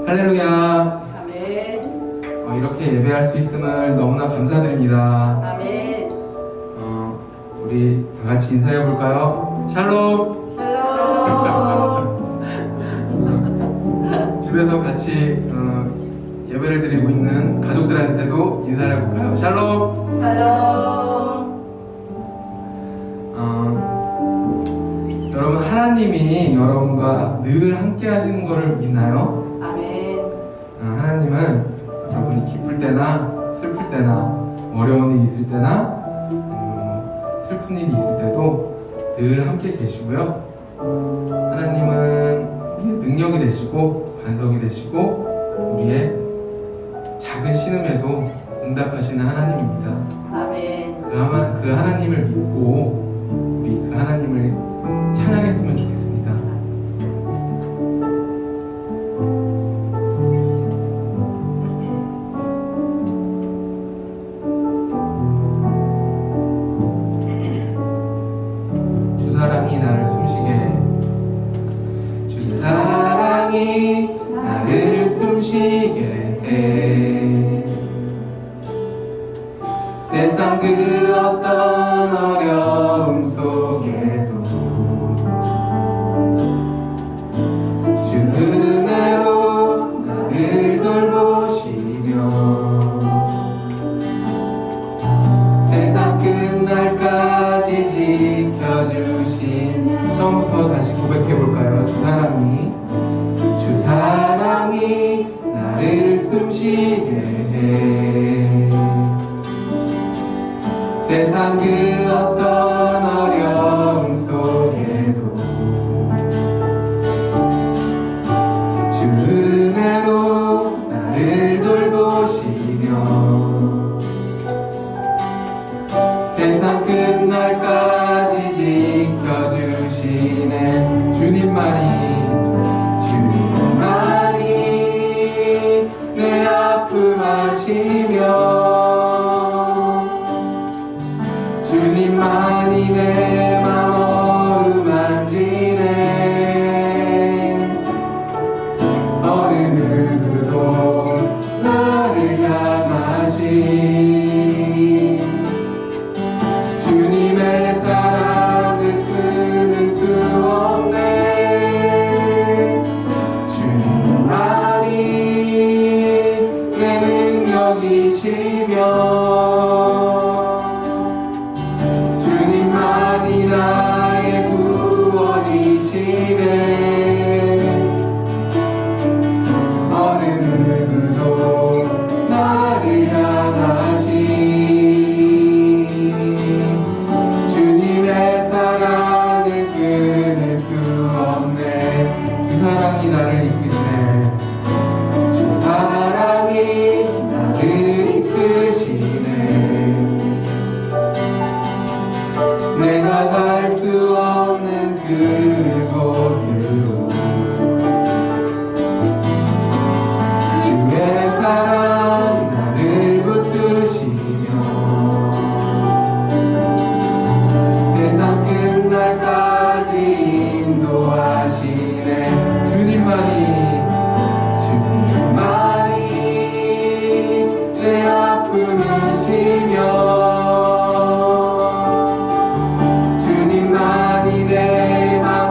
할렐루야. 아멘. 이렇게 예배할 수 있음을 너무나 감사드립니다. 아멘. 우리 다 같이 인사해 볼까요? 샬롬. 샬롬. 집에서 같이 예배를 드리고 있는 가족들한테도 인사를 해볼까요? 샬롬. 샬롬. 여러분, 하나님이 여러분과 늘 함께 하시는 것을 믿나요? 아멘. 하나님은 여러분이 기쁠 때나 슬플 때나 어려운 일이 있을 때나 슬픈 일이 있을 때도 늘 함께 계시고요. 하나님은 우리의 능력이 되시고 반석이 되시고 우리의 작은 신음에도 응답하시는 하나님입니다. 아멘. 그 하나님을 믿고 우리 그 하나님을 찬양했으면 좋겠습니다. 주 사랑이 나를 숨쉬게 해. 주 사랑이 나를 숨쉬게 해. 세상 그 어떤 어려움 속에도 주 은혜로 나를 돌보시며 세상 끝날까지 지켜주신. 처음부터 다시 고백해볼까요? 주 사랑이 나를 숨쉬게 해. 세상 그 어떤 어려움 속에도 주 은혜로 나를 돌보시며 세상 끝날까지 지켜주시네. 주님만이 내 아픔 아시며 주님만이 내 맘 어루만지네. 어느 누구도 나를 향하신 주님의 사랑을 끊을 수 없네. 주님만이 내 능력이시며 주님만이 나의 구원이시네. 어느 누구도 나를 향하신 주님의 사랑을 끊을 수 없네. 주 사랑이 나를 이끄시네. 주 사랑이 나를 이끄시네. 내가 갈 수 없는 그곳으로 주의 사랑 나를 붙드시며 세상 끝날까지 인도하시네. 주님만이 내 아픔이시며 주님만이 내 맘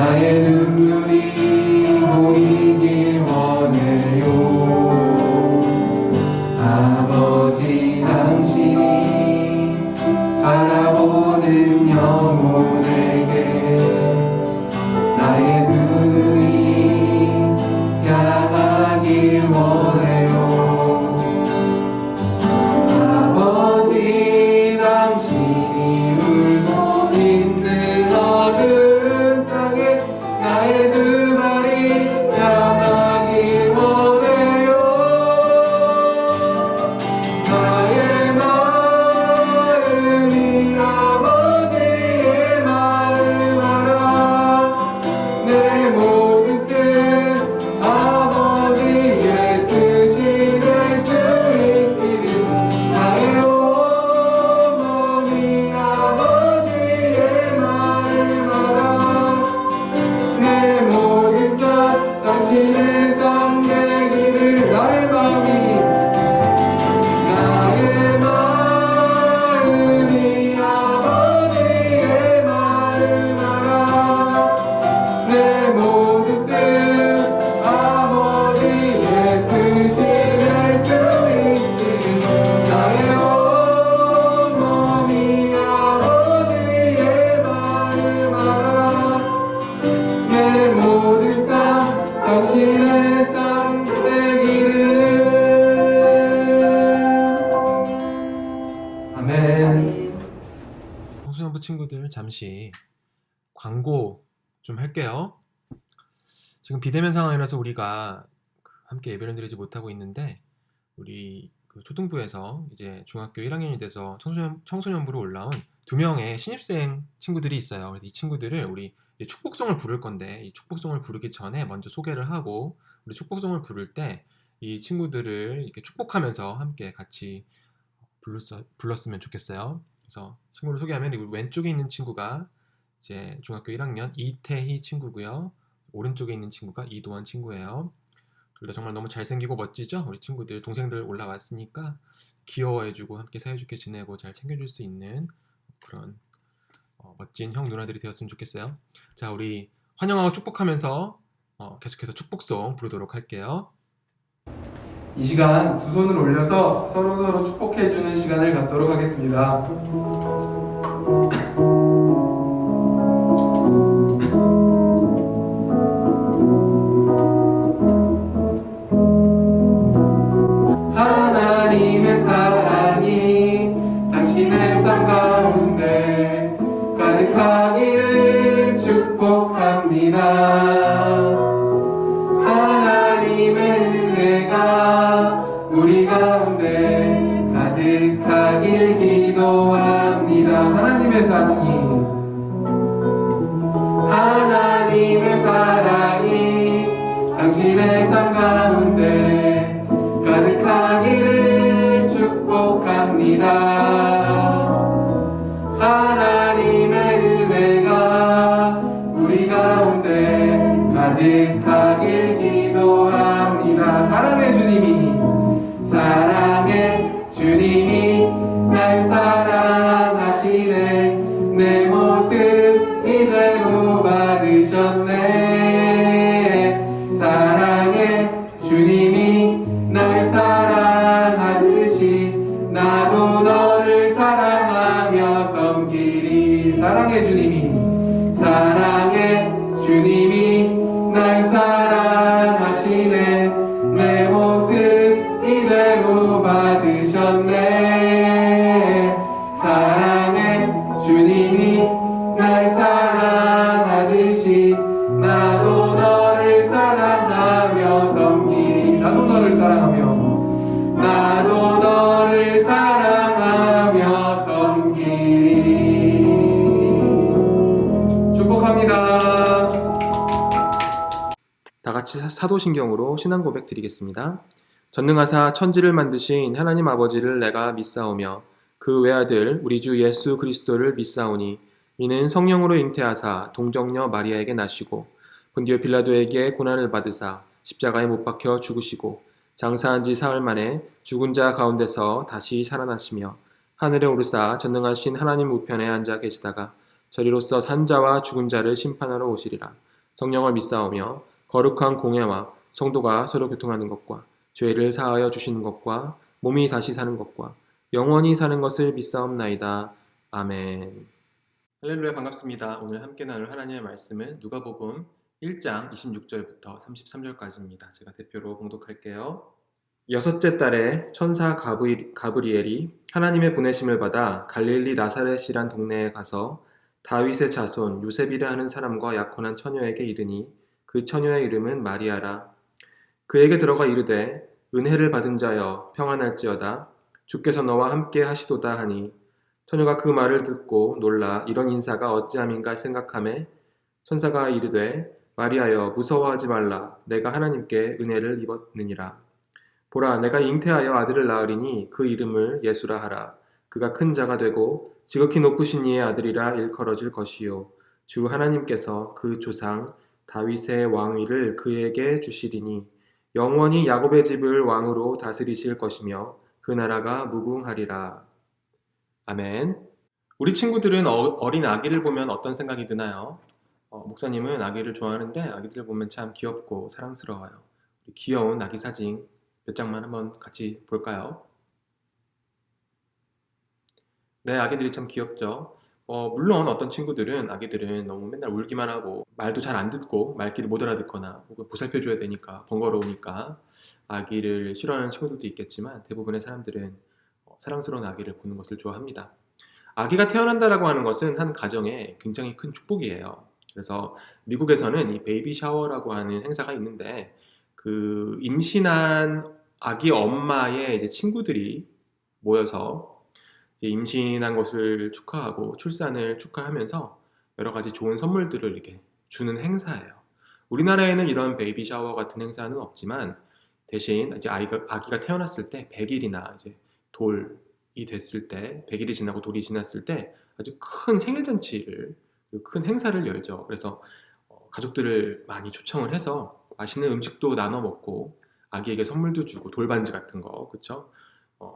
나의 눈물이 보이길 원해요. 아버지 당신이 바라보는 영혼에게 나의 두 눈이 향하길 원해요. 아버지 당신이 울고 있는 어두운 땅에 나의 두 발이 향하길 원해요. 나의 마음이 아버지의 마음 알아. 내 모든 뜻 아버지의 뜻이 될 수 있기를. 나의 온몸이 아버지의 마음 알아. 내 모든 삶 당신의 삶 되기를. 나의 마음이 아버지의 마음 알아. 내 모든 뜻 아버지의 뜻이 될 수 있기를. 나의 온몸이 아버지의 마음 알아. 내 모든 삶 당신의 삶 되기를. 아멘. 청소년부 친구들 잠시 광고 좀 할게요. 지금 비대면 상황이라서 우리가 함께 예배를 드리지 못하고 있는데 우리 초등부에서 이제 중학교 1학년이 돼서 청소년부로 올라온 2명의 신입생 친구들이 있어요. 그래서 이 친구들을 우리 이제 축복송을 부를 건데 이 축복송을 부르기 전에 먼저 소개를 하고 우리 축복송을 부를 때 이 친구들을 이렇게 축복하면서 함께 같이 불렀으면 좋겠어요. 그래서 친구를 소개하면 우리 왼쪽에 있는 친구가 이제 중학교 1학년 이태희 친구고요. 오른쪽에 있는 친구가 이도원 친구예요. 둘 다 정말 너무 잘생기고 멋지죠? 우리 친구들, 동생들 올라왔으니까 귀여워해주고 함께 사이좋게 지내고 잘 챙겨줄 수 있는 그런 멋진 형 누나들이 되었으면 좋겠어요. 자, 우리 환영하고 축복하면서 계속해서 축복송 부르도록 할게요. 이 시간 두 손을 올려서 서로서로 축복해주는 시간을 갖도록 하겠습니다. 하나님의 사랑이 당신의 삶 가운데 가득하기를 축복합니다. 우리 가운데 가득하길 기도합니다. 하나님의 사랑이 당신의 삶 가운데 가득하기를 축복합니다. 하나님의 은혜가 우리 가운데 가득하길 기도합니다. 사랑의 주님이 날 사랑하시네. 내 모습 이대로 받으셨네. 사랑의 주님이 날 사랑하듯이 나도 너를 사랑하며 섬기리. 사랑의 주님이 날 사랑하시네. 내 모습 이대로 받으셨네. 사랑의 주님이 날 사랑하듯이 나도 너를 사랑하며 섬기리. 나도 너를 사랑하며 섬기리. 축복합니다. 다 같이 사도신경으로 신앙 고백 드리겠습니다. 전능하사 천지를 만드신 하나님 아버지를 내가 믿사오며 그 외아들 우리 주 예수 그리스도를 믿사오니 이는 성령으로 잉태하사 동정녀 마리아에게 나시고 본디오 빌라도에게 고난을 받으사 십자가에 못 박혀 죽으시고 장사한 지 사흘 만에 죽은 자 가운데서 다시 살아나시며 하늘에 오르사 전능하신 하나님 우편에 앉아 계시다가 저리로서 산 자와 죽은 자를 심판하러 오시리라. 성령을 믿사오며 거룩한 공예와 성도가 서로 교통하는 것과 죄를 사하여 주시는 것과 몸이 다시 사는 것과 영원히 사는 것을 믿사옵나이다. 아멘. 할렐루야, 반갑습니다. 오늘 함께 나눌 하나님의 말씀은 누가복음 1장 26절부터 33절까지입니다. 제가 대표로 봉독할게요. 여섯째 달에 천사 가브리엘이 하나님의 보내심을 받아 갈릴리 나사렛이란 동네에 가서 다윗의 자손 요셉이라 하는 사람과 약혼한 처녀에게 이르니 그 처녀의 이름은 마리아라. 그에게 들어가 이르되 은혜를 받은 자여 평안할지어다. 주께서 너와 함께 하시도다 하니 처녀가 그 말을 듣고 놀라 이런 인사가 어찌함인가 생각하매 천사가 이르되 마리아여 무서워하지 말라. 내가 하나님께 은혜를 입었느니라. 보라, 내가 잉태하여 아들을 낳으리니 그 이름을 예수라 하라. 그가 큰 자가 되고 지극히 높으신 이의 아들이라 일컬어질 것이요 주 하나님께서 그 조상 다윗의 왕위를 그에게 주시리니 영원히 야곱의 집을 왕으로 다스리실 것이며 그 나라가 무궁하리라. 아멘. 우리 친구들은 어린 아기를 보면 어떤 생각이 드나요? 목사님은 아기를 좋아하는데 아기들 보면 참 귀엽고 사랑스러워요. 귀여운 아기 사진 몇 장만 한번 같이 볼까요? 네, 아기들이 참 귀엽죠. 물론 어떤 친구들은 아기들은 너무 맨날 울기만 하고 말도 잘 안 듣고 말귀를 못 알아듣거나 혹은 보살펴줘야 되니까 번거로우니까 아기를 싫어하는 친구들도 있겠지만 대부분의 사람들은 사랑스러운 아기를 보는 것을 좋아합니다. 아기가 태어난다라고 하는 것은 한 가정의 굉장히 큰 축복이에요. 그래서 미국에서는 이 베이비 샤워라고 하는 행사가 있는데 그 임신한 아기 엄마의 이제 친구들이 모여서 이제 임신한 것을 축하하고 출산을 축하하면서 여러 가지 좋은 선물들을 이렇게 주는 행사예요. 우리나라에는 이런 베이비 샤워 같은 행사는 없지만 대신 이제 아기가 태어났을 때 100일이나 이제 돌이 됐을 때 100일이 지나고 돌이 지났을 때 아주 큰 생일 잔치를 큰 행사를 열죠. 그래서 가족들을 많이 초청을 해서 맛있는 음식도 나눠 먹고 아기에게 선물도 주고 돌반지 같은 거, 그렇죠?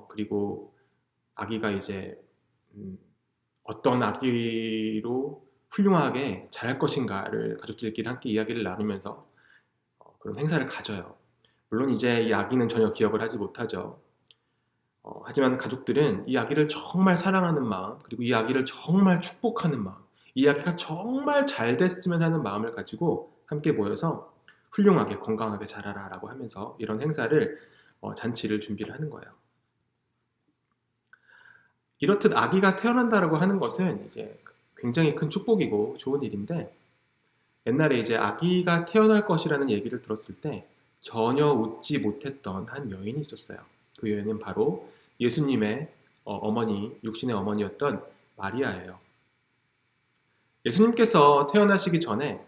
그리고 아기가 이제 어떤 아기로 훌륭하게 자랄 것인가를 가족들끼리 함께 이야기를 나누면서 그런 행사를 가져요. 물론 이제 이 아기는 전혀 기억을 하지 못하죠. 하지만 가족들은 이 아기를 정말 사랑하는 마음, 그리고 이 아기를 정말 축복하는 마음, 이 아기가 정말 잘 됐으면 하는 마음을 가지고 함께 모여서 훌륭하게 건강하게 자라라 라고 하면서 이런 행사를 잔치를 준비를 하는 거예요. 이렇듯 아기가 태어난다라고 하는 것은 이제 굉장히 큰 축복이고 좋은 일인데 옛날에 이제 아기가 태어날 것이라는 얘기를 들었을 때 전혀 웃지 못했던 한 여인이 있었어요. 그 여인은 바로 예수님의 어머니, 육신의 어머니였던 마리아예요. 예수님께서 태어나시기 전에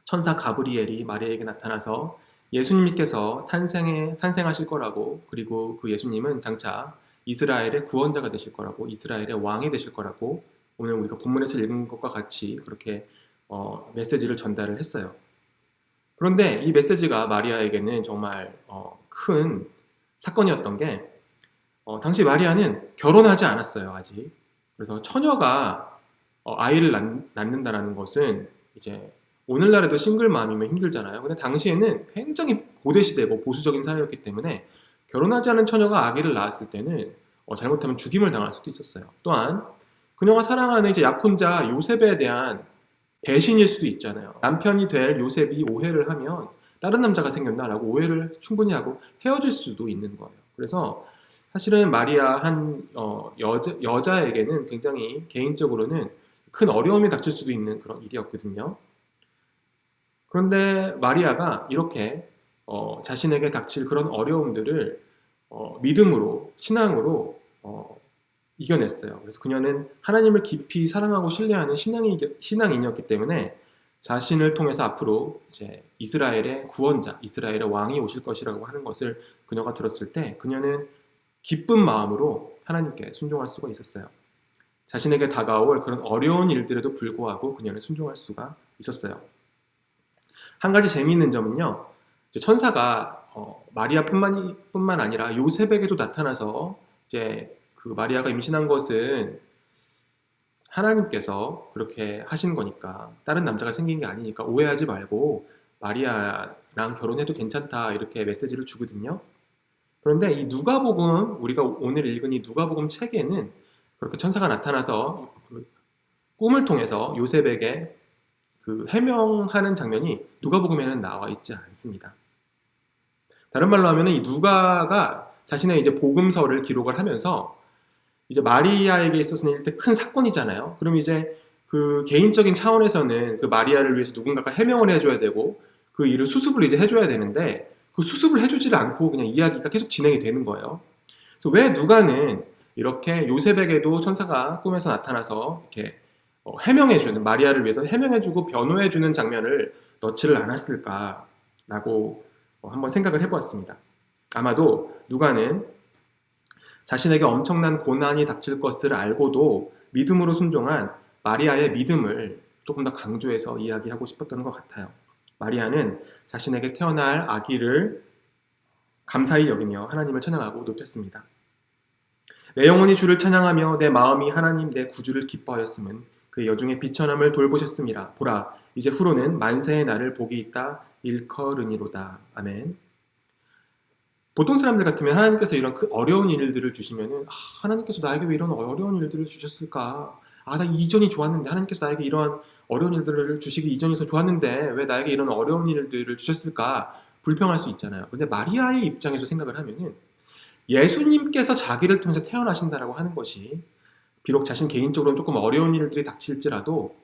천사 가브리엘이 마리아에게 나타나서 예수님께서 탄생하실 거라고, 그리고 그 예수님은 장차 이스라엘의 구원자가 되실 거라고, 이스라엘의 왕이 되실 거라고 오늘 우리가 본문에서 읽은 것과 같이 그렇게 메시지를 전달을 했어요. 그런데 이 메시지가 마리아에게는 정말 큰 사건이었던 게 당시 마리아는 결혼하지 않았어요, 아직. 그래서 처녀가 아이를 낳는다라는 것은 이제 오늘날에도 싱글맘이면 힘들잖아요. 근데 당시에는 굉장히 고대시대고 보수적인 사회였기 때문에 결혼하지 않은 처녀가 아기를 낳았을 때는 잘못하면 죽임을 당할 수도 있었어요. 또한 그녀가 사랑하는 이제 약혼자 요셉에 대한 배신일 수도 있잖아요. 남편이 될 요셉이 오해를 하면 다른 남자가 생겼나라고 오해를 충분히 하고 헤어질 수도 있는 거예요. 그래서 사실은 마리아 한 여자에게는 굉장히 개인적으로는 큰 어려움이 닥칠 수도 있는 그런 일이었거든요. 그런데 마리아가 이렇게 자신에게 닥칠 그런 어려움들을 믿음으로, 신앙으로 이겨냈어요. 그래서 그녀는 하나님을 깊이 사랑하고 신뢰하는 신앙인이었기 때문에 자신을 통해서 앞으로 이제 이스라엘의 구원자, 이스라엘의 왕이 오실 것이라고 하는 것을 그녀가 들었을 때 그녀는 기쁜 마음으로 하나님께 순종할 수가 있었어요. 자신에게 다가올 그런 어려운 일들에도 불구하고 그녀는 순종할 수가 있었어요. 한 가지 재미있는 점은요, 이제 천사가 마리아뿐만 아니라 요셉에게도 나타나서 이제 그 마리아가 임신한 것은 하나님께서 그렇게 하신 거니까 다른 남자가 생긴 게 아니니까 오해하지 말고 마리아랑 결혼해도 괜찮다 이렇게 메시지를 주거든요. 그런데 이 누가복음 우리가 오늘 읽은 이 누가복음 책에는 그렇게 천사가 나타나서 그 꿈을 통해서 요셉에게 그 해명하는 장면이 누가복음에는 나와 있지 않습니다. 다른 말로 하면 이 누가가 자신의 이제 복음서를 기록을 하면서 이제 마리아에게 있어서는 일단 큰 사건이잖아요. 그럼 이제 그 개인적인 차원에서는 그 마리아를 위해서 누군가가 해명을 해줘야 되고 그 일을 수습을 이제 해줘야 되는데 그 수습을 해주지를 않고 그냥 이야기가 계속 진행이 되는 거예요. 그래서 왜 누가는 이렇게 요셉에게도 천사가 꿈에서 나타나서 이렇게 해명해주는 마리아를 위해서 해명해주고 변호해주는 장면을 넣지를 않았을까라고 한번 생각을 해보았습니다. 아마도 누가는 자신에게 엄청난 고난이 닥칠 것을 알고도 믿음으로 순종한 마리아의 믿음을 조금 더 강조해서 이야기하고 싶었던 것 같아요. 마리아는 자신에게 태어날 아기를 감사히 여기며 하나님을 찬양하고 높였습니다. 내 영혼이 주를 찬양하며 내 마음이 하나님 내 구주를 기뻐하였음은 그의 여중에 비천함을 돌보셨음이라. 보라 이제 후로는 만세의 날을 복이 있다 일컬으니로다. 아멘. 보통 사람들 같으면 하나님께서 이런 어려운 일들을 주시면은 하나님께서 나에게 왜 이런 어려운 일들을 주셨을까? 나 이전이 좋았는데 하나님께서 나에게 이런 어려운 일들을 주시기 이전이 더 좋았는데 왜 나에게 이런 어려운 일들을 주셨을까? 불평할 수 있잖아요. 근데 마리아의 입장에서 생각을 하면은 예수님께서 자기를 통해서 태어나신다라고 하는 것이 비록 자신 개인적으로는 조금 어려운 일들이 닥칠지라도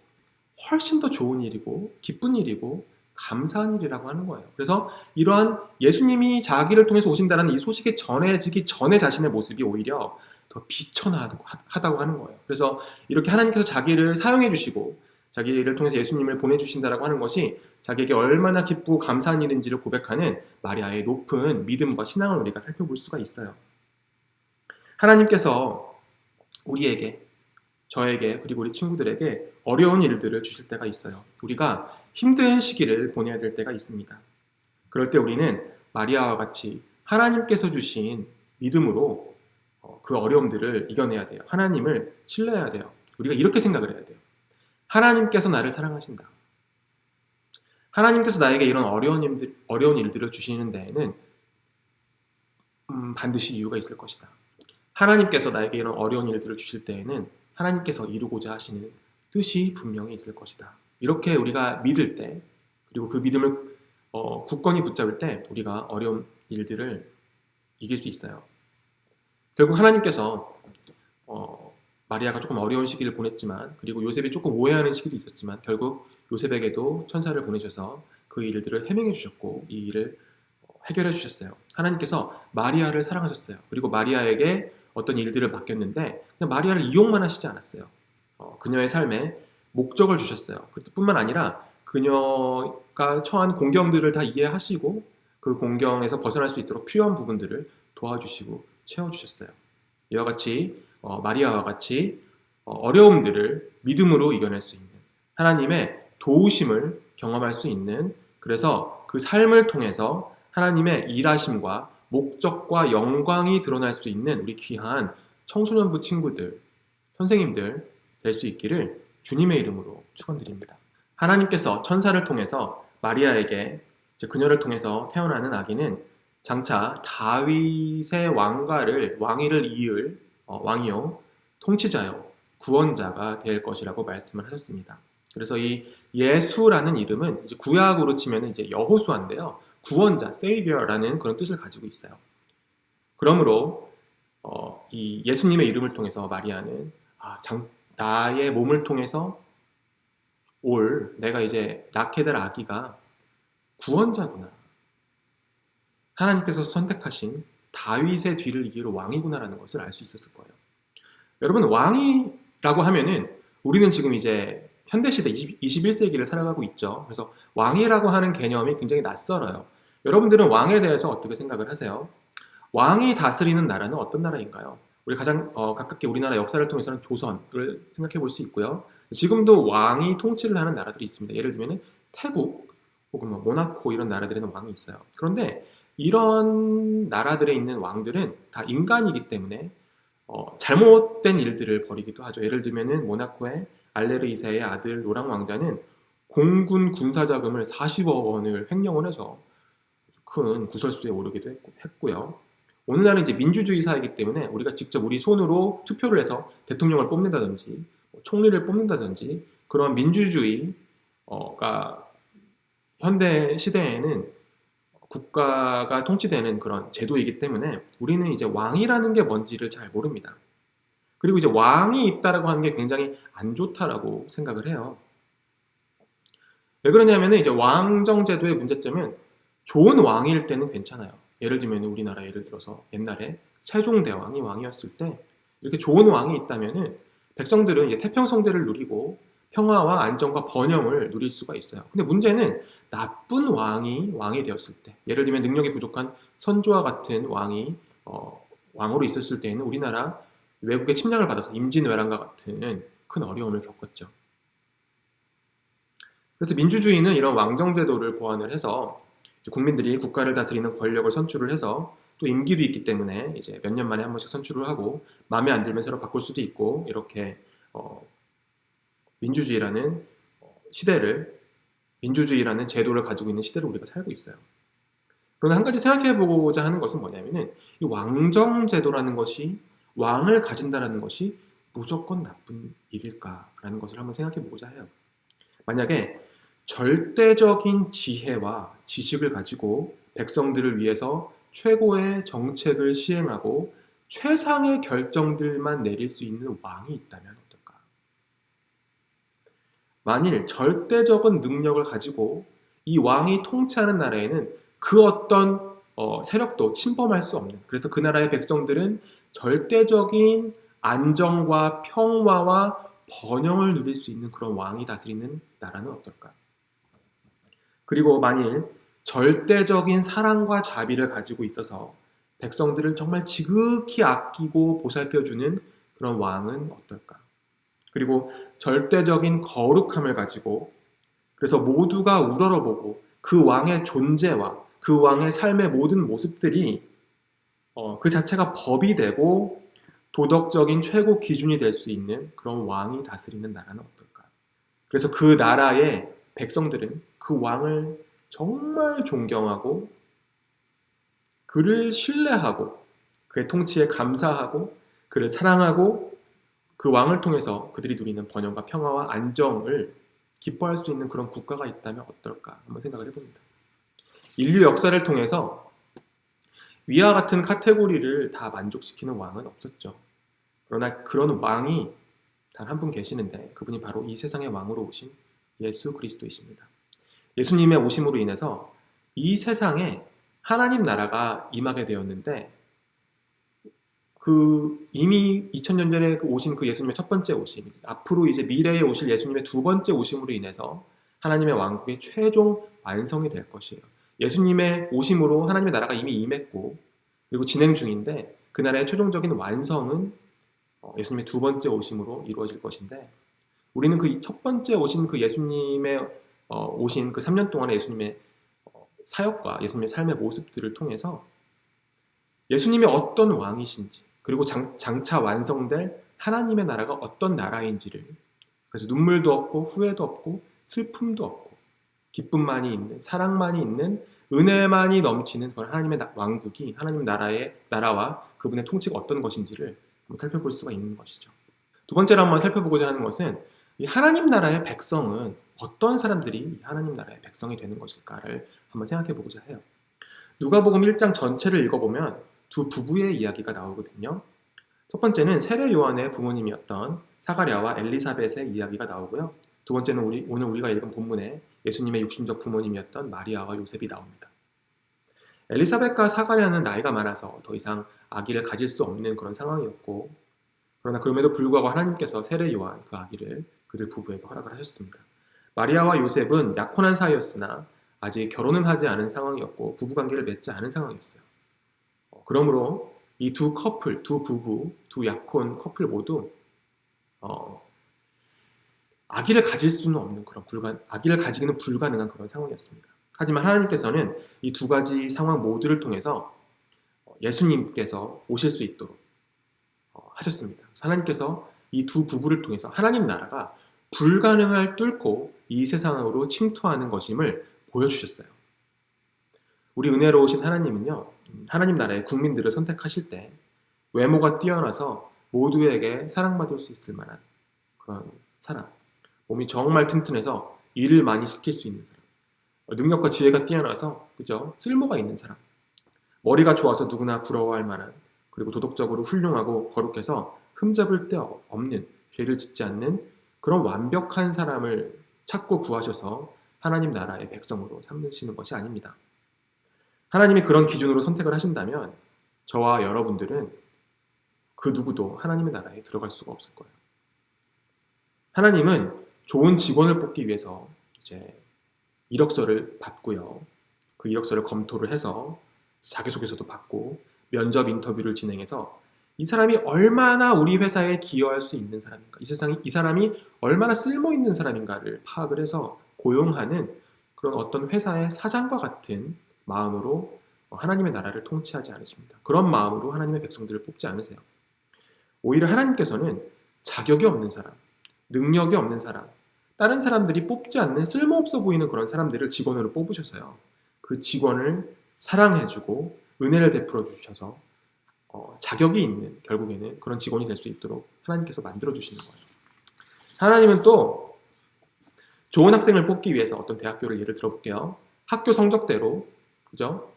훨씬 더 좋은 일이고 기쁜 일이고 감사한 일이라고 하는 거예요. 그래서 이러한 예수님이 자기를 통해서 오신다는 이 소식이 전해지기 전에 자신의 모습이 오히려 더 비천하다고 하는 거예요. 그래서 이렇게 하나님께서 자기를 사용해 주시고 자기를 통해서 예수님을 보내주신다라고 하는 것이 자기에게 얼마나 기쁘고 감사한 일인지를 고백하는 마리아의 높은 믿음과 신앙을 우리가 살펴볼 수가 있어요. 하나님께서 우리에게, 저에게, 그리고 우리 친구들에게 어려운 일들을 주실 때가 있어요. 우리가 힘든 시기를 보내야 될 때가 있습니다. 그럴 때 우리는 마리아와 같이 하나님께서 주신 믿음으로 그 어려움들을 이겨내야 돼요. 하나님을 신뢰해야 돼요. 우리가 이렇게 생각을 해야 돼요. 하나님께서 나를 사랑하신다. 하나님께서 나에게 이런 어려운 일들을 주시는 데에는 반드시 이유가 있을 것이다. 하나님께서 나에게 이런 어려운 일들을 주실 때에는 하나님께서 이루고자 하시는 뜻이 분명히 있을 것이다. 이렇게 우리가 믿을 때, 그리고 그 믿음을 굳건히 붙잡을 때 우리가 어려운 일들을 이길 수 있어요. 결국 하나님께서 마리아가 조금 어려운 시기를 보냈지만, 그리고 요셉이 조금 오해하는 시기도 있었지만 결국 요셉에게도 천사를 보내셔서 그 일들을 해명해 주셨고 이 일을 해결해 주셨어요. 하나님께서 마리아를 사랑하셨어요. 그리고 마리아에게 어떤 일들을 맡겼는데 그냥 마리아를 이용만 하시지 않았어요. 그녀의 삶에 목적을 주셨어요. 그뿐만 아니라 그녀가 처한 공경들을 다 이해하시고 그 공경에서 벗어날 수 있도록 필요한 부분들을 도와주시고 채워주셨어요. 이와 같이 마리아와 같이 어려움들을 믿음으로 이겨낼 수 있는 하나님의 도우심을 경험할 수 있는, 그래서 그 삶을 통해서 하나님의 일하심과 목적과 영광이 드러날 수 있는 우리 귀한 청소년부 친구들, 선생님들 될 수 있기를 주님의 이름으로 축원드립니다. 하나님께서 천사를 통해서 마리아에게 그녀를 통해서 태어나는 아기는 장차 다윗의 왕위를 이을 왕이요 통치자요 구원자가 될 것이라고 말씀을 하셨습니다. 그래서 이 예수라는 이름은 이제 구약으로 치면 이제 여호수아인데요, 구원자, 세이비어라는 그런 뜻을 가지고 있어요. 그러므로 이 예수님의 이름을 통해서 마리아는 나의 몸을 통해서 내가 이제 낳게 될 아기가 구원자구나, 하나님께서 선택하신 다윗의 뒤를 이을 왕이구나라는 것을 알 수 있었을 거예요. 여러분, 왕이라고 하면은 우리는 지금 이제 현대시대 21세기를 살아가고 있죠. 그래서 왕이라고 하는 개념이 굉장히 낯설어요. 여러분들은 왕에 대해서 어떻게 생각을 하세요? 왕이 다스리는 나라는 어떤 나라인가요? 우리 가장 가깝게 우리나라 역사를 통해서는 조선을 생각해 볼 수 있고요. 지금도 왕이 통치를 하는 나라들이 있습니다. 예를 들면 태국 혹은 모나코 이런 나라들에는 왕이 있어요. 그런데 이런 나라들에 있는 왕들은 다 인간이기 때문에 잘못된 일들을 벌이기도 하죠. 예를 들면은 모나코의 알레르 2세의 아들 노랑 왕자는 공군 군사 자금을 40억 원을 횡령을 해서 큰 구설수에 오르기도 했고요. 오늘날은 이제 민주주의 사회이기 때문에 우리가 직접 우리 손으로 투표를 해서 대통령을 뽑는다든지 총리를 뽑는다든지 그런 민주주의가 현대 시대에는 국가가 통치되는 그런 제도이기 때문에 우리는 이제 왕이라는 게 뭔지를 잘 모릅니다. 그리고 이제 왕이 있다라고 하는 게 굉장히 안 좋다라고 생각을 해요. 왜 그러냐면은 이제 왕정제도의 문제점은 좋은 왕일 때는 괜찮아요. 예를 들면 우리나라 예를 들어서 옛날에 세종대왕이 왕이었을 때 이렇게 좋은 왕이 있다면은 백성들은 이제 태평성대를 누리고 평화와 안정과 번영을 누릴 수가 있어요. 근데 문제는 나쁜 왕이 되었을 때, 예를 들면 능력이 부족한 선조와 같은 왕이 왕으로 있었을 때에는 우리나라 외국의 침략을 받아서 임진왜란과 같은 큰 어려움을 겪었죠. 그래서 민주주의는 이런 왕정제도를 보완을 해서 국민들이 국가를 다스리는 권력을 선출을 해서 또 임기도 있기 때문에 이제 몇 년 만에 한 번씩 선출을 하고 마음에 안 들면 새로 바꿀 수도 있고 이렇게 민주주의라는 시대를 민주주의라는 제도를 가지고 있는 시대를 우리가 살고 있어요. 그런데 한 가지 생각해보고자 하는 것은 뭐냐면은 이 왕정제도라는 것이 왕을 가진다라는 것이 무조건 나쁜 일일까라는 것을 한번 생각해보고자 해요. 만약에 절대적인 지혜와 지식을 가지고 백성들을 위해서 최고의 정책을 시행하고 최상의 결정들만 내릴 수 있는 왕이 있다면 어떨까? 만일 절대적인 능력을 가지고 이 왕이 통치하는 나라에는 그 어떤 세력도 침범할 수 없는, 그래서 그 나라의 백성들은 절대적인 안정과 평화와 번영을 누릴 수 있는 그런 왕이 다스리는 나라는 어떨까? 그리고 만일 절대적인 사랑과 자비를 가지고 있어서 백성들을 정말 지극히 아끼고 보살펴주는 그런 왕은 어떨까? 그리고 절대적인 거룩함을 가지고 그래서 모두가 우러러보고 그 왕의 존재와 그 왕의 삶의 모든 모습들이 그 자체가 법이 되고 도덕적인 최고 기준이 될 수 있는 그런 왕이 다스리는 나라는 어떨까? 그래서 그 나라의 백성들은 그 왕을 정말 존경하고 그를 신뢰하고 그의 통치에 감사하고 그를 사랑하고 그 왕을 통해서 그들이 누리는 번영과 평화와 안정을 기뻐할 수 있는 그런 국가가 있다면 어떨까 한번 생각을 해봅니다. 인류 역사를 통해서 위와 같은 카테고리를 다 만족시키는 왕은 없었죠. 그러나 그런 왕이 단 한 분 계시는데 그분이 바로 이 세상의 왕으로 오신 예수 그리스도이십니다. 예수님의 오심으로 인해서 이 세상에 하나님 나라가 임하게 되었는데 그 이미 2000년 전에 오신 그 예수님의 첫 번째 오심, 앞으로 이제 미래에 오실 예수님의 두 번째 오심으로 인해서 하나님의 왕국의 최종 완성이 될 것이에요. 예수님의 오심으로 하나님의 나라가 이미 임했고 그리고 진행 중인데 그 나라의 최종적인 완성은 예수님의 두 번째 오심으로 이루어질 것인데 우리는 그 첫 번째 오신 그 예수님의 오신 그 3년 동안의 예수님의 사역과 예수님의 삶의 모습들을 통해서 예수님이 어떤 왕이신지 그리고 장차 완성될 하나님의 나라가 어떤 나라인지를 그래서 눈물도 없고 후회도 없고 슬픔도 없고 기쁨만이 있는 사랑만이 있는 은혜만이 넘치는 그런 하나님의 왕국이 하나님 나라와 그분의 통치가 어떤 것인지를 한번 살펴볼 수가 있는 것이죠. 두 번째로 한번 살펴보고자 하는 것은 이 하나님 나라의 백성은 어떤 사람들이 하나님 나라의 백성이 되는 것일까를 한번 생각해 보고자 해요. 누가복음 1장 전체를 읽어보면 두 부부의 이야기가 나오거든요. 첫 번째는 세례 요한의 부모님이었던 사가랴와 엘리사벳의 이야기가 나오고요. 두 번째는 오늘 우리가 읽은 본문에 예수님의 육신적 부모님이었던 마리아와 요셉이 나옵니다. 엘리사벳과 사가랴는 나이가 많아서 더 이상 아기를 가질 수 없는 그런 상황이었고 그러나 그럼에도 불구하고 하나님께서 세례 요한 그 아기를 그들 부부에게 허락을 하셨습니다. 마리아와 요셉은 약혼한 사이였으나 아직 결혼은 하지 않은 상황이었고 부부관계를 맺지 않은 상황이었어요. 그러므로 이 두 커플, 두 부부, 두 약혼 커플 모두 아기를 가질 수는 없는 그런 아기를 가지기는 불가능한 그런 상황이었습니다. 하지만 하나님께서는 이 두 가지 상황 모두를 통해서 예수님께서 오실 수 있도록 하셨습니다. 하나님께서 이 두 부부를 통해서 하나님 나라가 불가능할 뚫고 이 세상으로 침투하는 것임을 보여주셨어요. 우리 은혜로우신 하나님은요, 하나님 나라의 국민들을 선택하실 때 외모가 뛰어나서 모두에게 사랑받을 수 있을 만한 그런 사람, 몸이 정말 튼튼해서 일을 많이 시킬 수 있는 사람, 능력과 지혜가 뛰어나서 그죠? 쓸모가 있는 사람, 머리가 좋아서 누구나 부러워할 만한, 그리고 도덕적으로 훌륭하고 거룩해서 흠잡을 데 없는, 죄를 짓지 않는 그런 완벽한 사람을 찾고 구하셔서 하나님 나라의 백성으로 삼으시는 것이 아닙니다. 하나님이 그런 기준으로 선택을 하신다면 저와 여러분들은 그 누구도 하나님의 나라에 들어갈 수가 없을 거예요. 하나님은 좋은 직원을 뽑기 위해서 이제 이력서를 받고요. 그 이력서를 검토를 해서 자기소개서도 받고 면접 인터뷰를 진행해서 이 사람이 얼마나 우리 회사에 기여할 수 있는 사람인가, 이 사람이 얼마나 쓸모 있는 사람인가를 파악을 해서 고용하는 그런 어떤 회사의 사장과 같은 마음으로 하나님의 나라를 통치하지 않으십니다. 그런 마음으로 하나님의 백성들을 뽑지 않으세요. 오히려 하나님께서는 자격이 없는 사람, 능력이 없는 사람, 다른 사람들이 뽑지 않는 쓸모없어 보이는 그런 사람들을 직원으로 뽑으셔서요. 그 직원을 사랑해주고 은혜를 베풀어 주셔서 자격이 있는, 결국에는 그런 직원이 될 수 있도록 하나님께서 만들어주시는 거예요. 하나님은 또 좋은 학생을 뽑기 위해서 어떤 대학교를 예를 들어볼게요. 학교 성적대로, 그죠?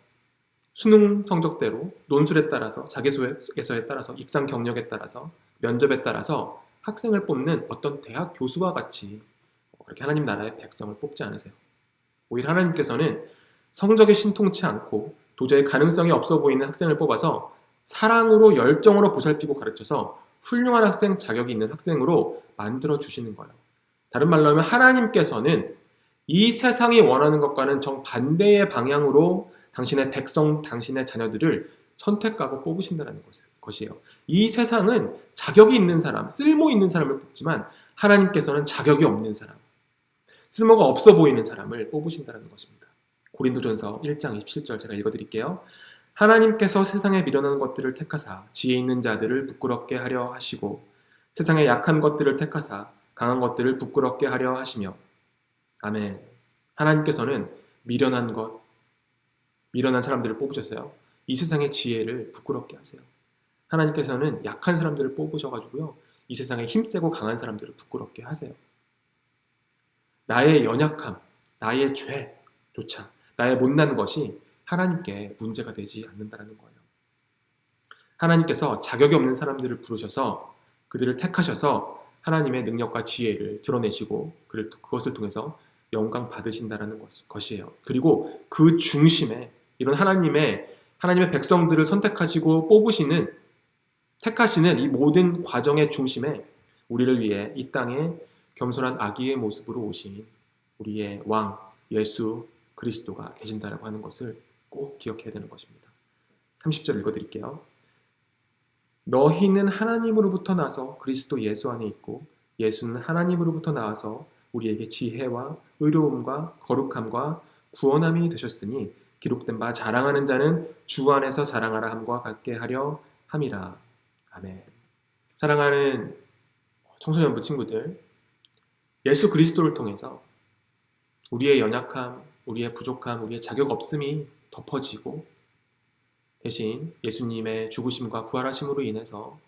수능 성적대로, 논술에 따라서, 자기소개서에 따라서, 입상 경력에 따라서, 면접에 따라서 학생을 뽑는 어떤 대학 교수와 같이 그렇게 하나님 나라의 백성을 뽑지 않으세요. 오히려 하나님께서는 성적이 신통치 않고 도저히 가능성이 없어 보이는 학생을 뽑아서 사랑으로, 열정으로 보살피고 가르쳐서 훌륭한 학생, 자격이 있는 학생으로 만들어 주시는 거예요. 다른 말로 하면 하나님께서는 이 세상이 원하는 것과는 정반대의 방향으로 당신의 백성, 당신의 자녀들을 선택하고 뽑으신다는 것이에요. 이 세상은 자격이 있는 사람, 쓸모 있는 사람을 뽑지만 하나님께서는 자격이 없는 사람, 쓸모가 없어 보이는 사람을 뽑으신다는 것입니다. 고린도전서 1장 27절 제가 읽어드릴게요. 하나님께서 세상에 미련한 것들을 택하사 지혜 있는 자들을 부끄럽게 하려 하시고 세상에 약한 것들을 택하사 강한 것들을 부끄럽게 하려 하시며. 아멘. 하나님께서는 미련한 사람들을 뽑으셨어요. 이 세상의 지혜를 부끄럽게 하세요. 하나님께서는 약한 사람들을 뽑으셔가지고요, 이 세상에 힘세고 강한 사람들을 부끄럽게 하세요. 나의 연약함, 나의 죄조차, 나의 못난 것이 하나님께 문제가 되지 않는다는 거예요. 하나님께서 자격이 없는 사람들을 부르셔서 그들을 택하셔서 하나님의 능력과 지혜를 드러내시고 그것을 통해서 영광 받으신다는 것이에요. 그리고 그 중심에 이런 하나님의 백성들을 선택하시고 택하시는 이 모든 과정의 중심에 우리를 위해 이 땅에 겸손한 아기의 모습으로 오신 우리의 왕 예수 그리스도가 계신다라고 하는 것을 꼭 기억해야 되는 것입니다. 30절 읽어드릴게요. 너희는 하나님으로부터 나서 그리스도 예수 안에 있고 예수는 하나님으로부터 나와서 우리에게 지혜와 의로움과 거룩함과 구원함이 되셨으니 기록된 바 자랑하는 자는 주 안에서 자랑하라 함과 같게 하려 함이라. 아멘. 사랑하는 청소년부 친구들, 예수 그리스도를 통해서 우리의 연약함, 우리의 부족함, 우리의 자격 없음이 덮어지고 대신 예수님의 죽으심과 부활하심으로 인해서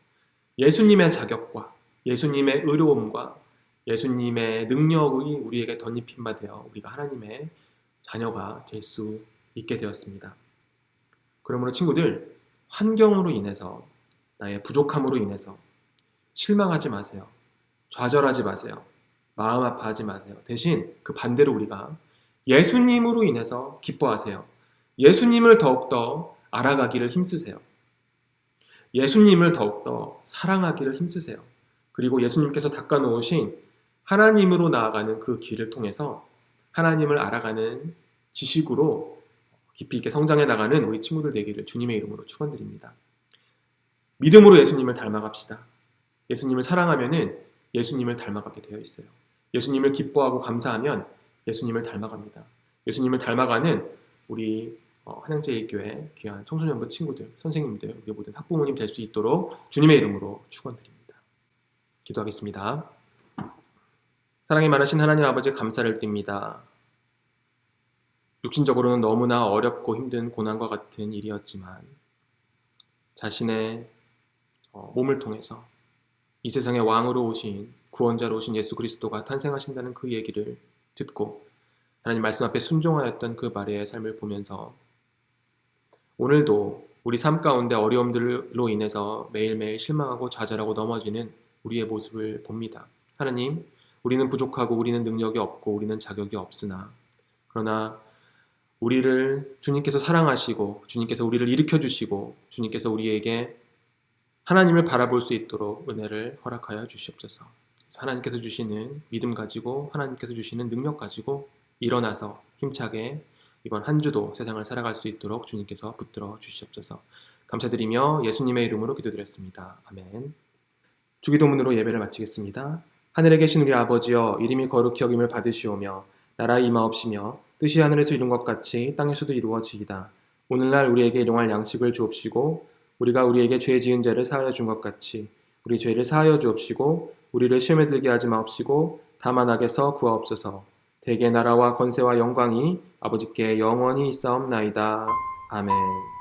예수님의 자격과 예수님의 의로움과 예수님의 능력이 우리에게 덧입힌 바 되어 우리가 하나님의 자녀가 될 수 있게 되었습니다. 그러므로 친구들, 환경으로 인해서, 나의 부족함으로 인해서 실망하지 마세요. 좌절하지 마세요. 마음 아파하지 마세요. 대신 그 반대로 우리가 예수님으로 인해서 기뻐하세요. 예수님을 더욱더 알아가기를 힘쓰세요. 예수님을 더욱더 사랑하기를 힘쓰세요. 그리고 예수님께서 닦아놓으신 하나님으로 나아가는 그 길을 통해서 하나님을 알아가는 지식으로 깊이 있게 성장해 나가는 우리 친구들 되기를 주님의 이름으로 축원드립니다. 믿음으로 예수님을 닮아갑시다. 예수님을 사랑하면은 예수님을 닮아가게 되어 있어요. 예수님을 기뻐하고 감사하면 예수님을 닮아갑니다. 예수님을 닮아가는 우리 한양제일교회 귀한 청소년부 친구들, 선생님들, 우리 모든 학부모님 될 수 있도록 주님의 이름으로 축원드립니다. 기도하겠습니다. 사랑이 많으신 하나님 아버지 감사를 드립니다. 육신적으로는 너무나 어렵고 힘든 고난과 같은 일이었지만 자신의 몸을 통해서 이 세상의 왕으로 오신 구원자로 오신 예수 그리스도가 탄생하신다는 그 얘기를 듣고 하나님 말씀 앞에 순종하였던 그 바리의 삶을 보면서 오늘도 우리 삶 가운데 어려움들로 인해서 매일매일 실망하고 좌절하고 넘어지는 우리의 모습을 봅니다. 하나님, 우리는 부족하고 우리는 능력이 없고 우리는 자격이 없으나 그러나 우리를 주님께서 사랑하시고 주님께서 우리를 일으켜주시고 주님께서 우리에게 하나님을 바라볼 수 있도록 은혜를 허락하여 주시옵소서. 하나님께서 주시는 믿음 가지고 하나님께서 주시는 능력 가지고 일어나서 힘차게 이번 한 주도 세상을 살아갈 수 있도록 주님께서 붙들어 주시옵소서. 감사드리며 예수님의 이름으로 기도드렸습니다. 아멘. 주기도문으로 예배를 마치겠습니다. 하늘에 계신 우리 아버지여, 이름이 거룩히 여김을 받으시오며 나라의 임하옵시며 뜻이 하늘에서 이룬 것 같이 땅에서도 이루어지이다. 오늘날 우리에게 일용할 양식을 주옵시고 우리가 우리에게 죄 지은 자를 사하여 준 것 같이 우리 죄를 사하여 주옵시고 우리를 시험에 들게 하지 마옵시고 다만 악에서 구하옵소서. 대개 나라와 권세와 영광이 아버지께 영원히 있사옵나이다. 아멘.